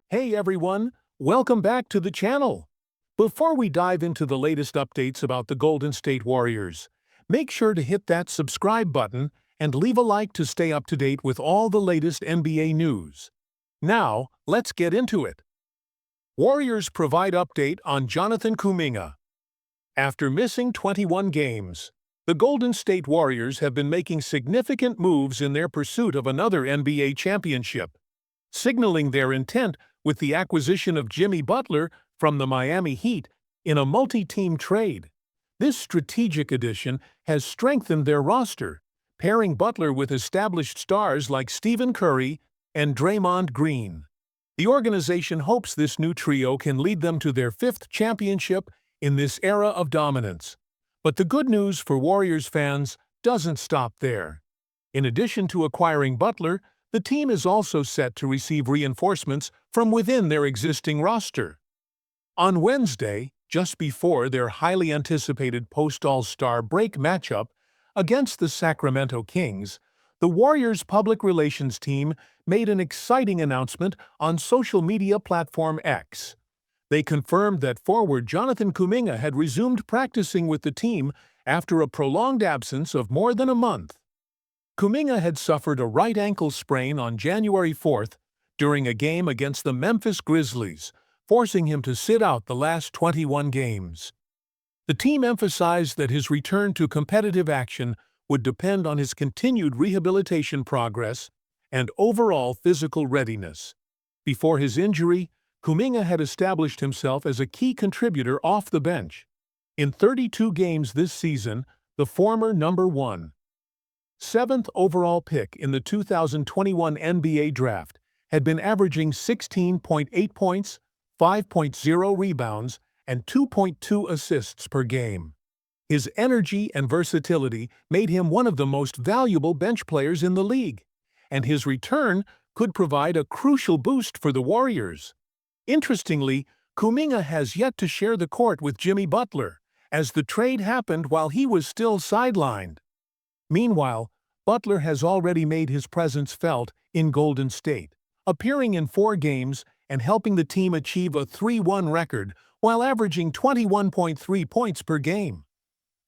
Hey everyone, welcome back to the channel. Before we dive into the latest updates about the Golden State Warriors, make sure to hit that subscribe button and leave a like to stay up to date with all the latest NBA news. Now, let's get into it. Warriors provide update on Jonathan Kuminga. After missing 21 games, the Golden State Warriors have been making significant moves in their pursuit of another NBA championship, signaling their intent with the acquisition of Jimmy Butler from the Miami Heat in a multi-team trade. This strategic addition has strengthened their roster, pairing Butler with established stars like StephCurry and DraymondGreen. The organization hopes this new trio can lead them to their fifth championship in this era of dominance. But the good news for Warriors fans doesn't stop there. In addition to acquiring Butler, the team is also set to receive reinforcements from within their existing roster. On Wednesday, just before their highly anticipated post-All-Star break matchup against the Sacramento Kings, the Warriors' public relations team made an exciting announcement on social media platform X. They confirmed that forward Jonathan Kuminga had resumed practicing with the team after a prolonged absence of more than a month. Kuminga had suffered a right ankle sprain on January 4th during a game against the Memphis Grizzlies, forcing him to sit out the last 21 games. The team emphasized that his return to competitive action would depend on his continued rehabilitation progress and overall physical readiness. Before his injury, Kuminga had established himself as a key contributor off the bench. In 32 games this season, the former number 7th overall pick in the 2021 NBA Draft had been averaging 16.8 points, 5.0 rebounds, and 2.2 assists per game. His energy and versatility made him one of the most valuable bench players in the league, and his return could provide a crucial boost for the Warriors. Interestingly, Kuminga has yet to share the court with Jimmy Butler, as the trade happened while he was still sidelined. Meanwhile, Butler has already made his presence felt in Golden State, appearing in 4 games and helping the team achieve a 3-1 record while averaging 21.3 points per game.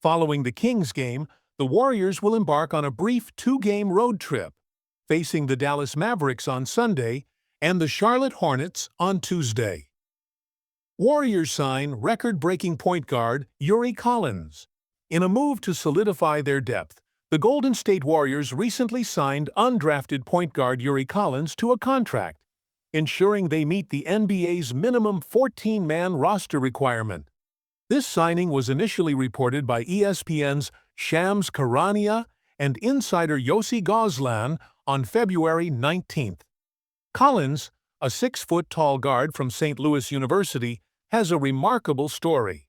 Following the Kings game, the Warriors will embark on a brief 2-game road trip, facing the Dallas Mavericks on Sunday and the Charlotte Hornets on Tuesday. Warriors sign record-breaking point guard Yuri Collins. In a move to solidify their depth, the Golden State Warriors recently signed undrafted point guard Yuri Collins to a contract, ensuring they meet the NBA's minimum 14-man roster requirement. This signing was initially reported by ESPN's Shams Charania and insider Yossi Gozlan on February 19th. Collins, a 6-foot-tall guard from St. Louis University, has a remarkable story.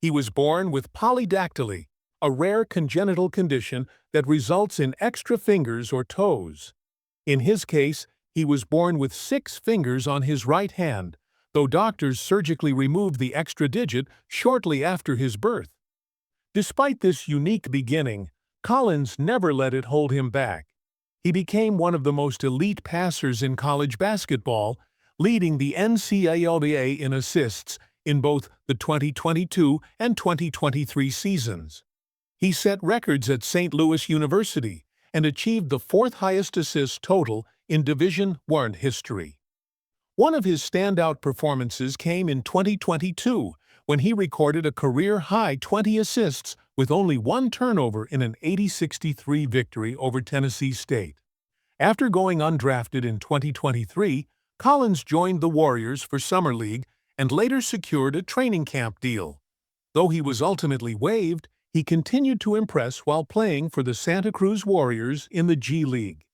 He was born with polydactyly, a rare congenital condition that results in extra fingers or toes. In his case, he was born with 6 fingers on his right hand, though doctors surgically removed the extra digit shortly after his birth. Despite this unique beginning, Collins never let it hold him back. He became one of the most elite passers in college basketball, leading the NCAA in assists in both the 2022 and 2023 seasons. He set records at St. Louis University and achieved the 4th highest assist total in Division I history. One of his standout performances came in 2022, when he recorded a career-high 20 assists with only 1 turnover in an 80-63 victory over Tennessee State. After going undrafted in 2023, Collins joined the Warriors for Summer League and later secured a training camp deal. Though he was ultimately waived, he continued to impress while playing for the Santa Cruz Warriors in the G League.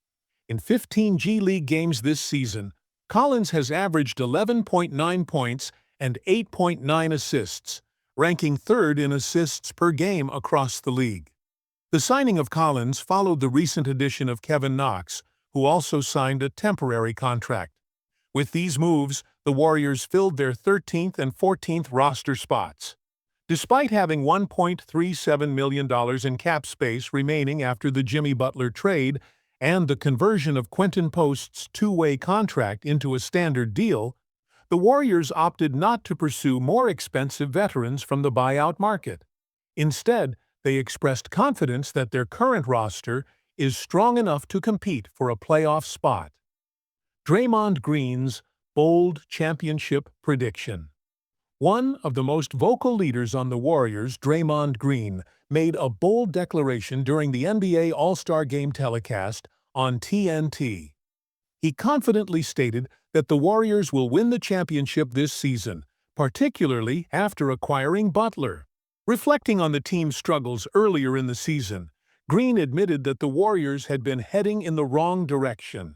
In 15 G League games this season, Collins has averaged 11.9 points and 8.9 assists, ranking 3rd in assists per game across the league. The signing of Collins followed the recent addition of Kevin Knox, who also signed a temporary contract. With these moves, the Warriors filled their 13th and 14th roster spots. Despite having $1.37 million in cap space remaining after the Jimmy Butler trade and the conversion of Quentin Post's two-way contract into a standard deal, the Warriors opted not to pursue more expensive veterans from the buyout market. Instead, they expressed confidence that their current roster is strong enough to compete for a playoff spot. Draymond Green's bold championship prediction. One of the most vocal leaders on the Warriors, Draymond Green, made a bold declaration during the NBA All-Star Game telecast on TNT. He confidently stated that the Warriors will win the championship this season, particularly after acquiring Butler. Reflecting on the team's struggles earlier in the season, Green admitted that the Warriors had been heading in the wrong direction.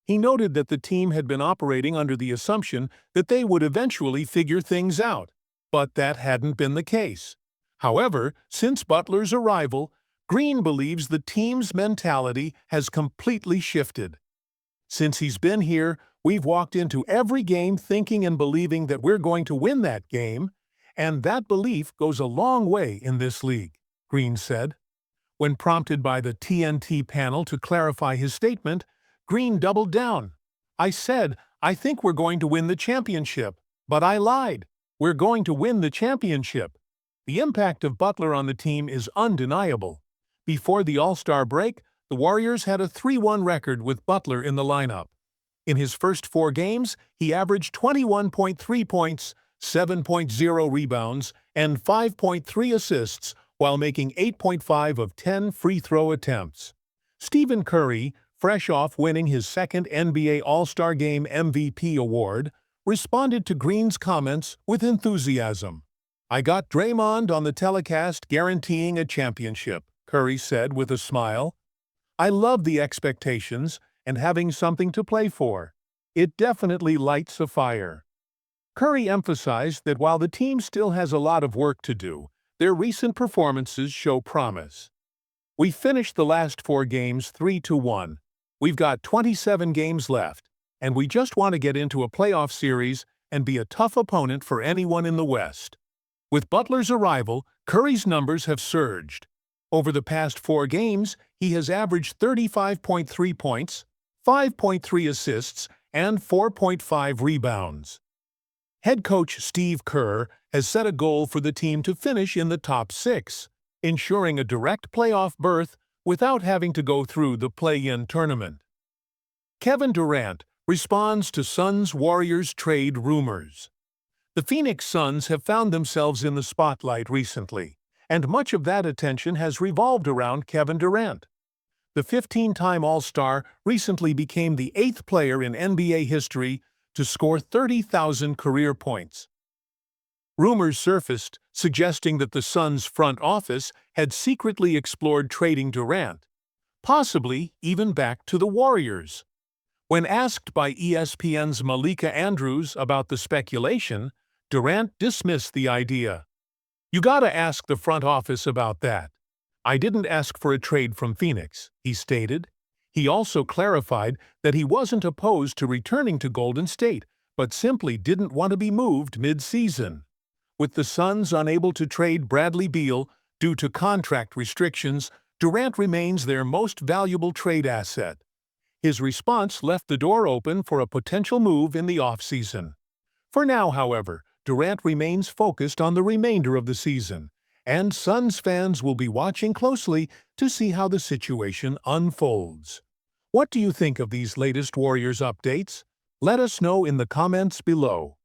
He noted that the team had been operating under the assumption that they would eventually figure things out, but that hadn't been the case. However, since Butler's arrival, Green believes the team's mentality has completely shifted. Since he's been here, we've walked into every game thinking and believing that we're going to win that game, and that belief goes a long way in this league, Green said. When prompted by the TNT panel to clarify his statement, Green doubled down. "I said, I think we're going to win the championship, but I lied. We're going to win the championship." The impact of Butler on the team is undeniable. Before the All-Star break, the Warriors had a 3-1 record with Butler in the lineup. In his first 4 games, he averaged 21.3 points, 7.0 rebounds, and 5.3 assists while making 8.5 of 10 free throw attempts. StephCurry, fresh off winning his second NBA All-Star Game MVP award, responded to Green's comments with enthusiasm. "I got Draymond on the telecast guaranteeing a championship," Curry said with a smile. "I love the expectations and having something to play for. It definitely lights a fire." Curry emphasized that while the team still has a lot of work to do, their recent performances show promise. "We finished the last 4 games 3-1. We've got 27 games left, and we just want to get into a playoff series and be a tough opponent for anyone in the West." With Butler's arrival, Curry's numbers have surged. Over the past 4 games, he has averaged 35.3 points, 5.3 assists, and 4.5 rebounds. Head coach Steve Kerr has set a goal for the team to finish in the top 6, ensuring a direct playoff berth without having to go through the play-in tournament. Kevin Durant responds to Suns-Warriors trade rumors. The Phoenix Suns have found themselves in the spotlight recently, and much of that attention has revolved around Kevin Durant. The 15-time All-Star recently became the 8th player in NBA history to score 30,000 career points. Rumors surfaced suggesting that the Suns' front office had secretly explored trading Durant, possibly even back to the Warriors. When asked by ESPN's Malika Andrews about the speculation, Durant dismissed the idea. "You gotta ask the front office about that. I didn't ask for a trade from Phoenix," he stated. He also clarified that he wasn't opposed to returning to Golden State, but simply didn't want to be moved mid-season. With the Suns unable to trade Bradley Beal due to contract restrictions, Durant remains their most valuable trade asset. His response left the door open for a potential move in the offseason. For now, however, Durant remains focused on the remainder of the season, and Suns fans will be watching closely to see how the situation unfolds. What do you think of these latest Warriors updates? Let us know in the comments below.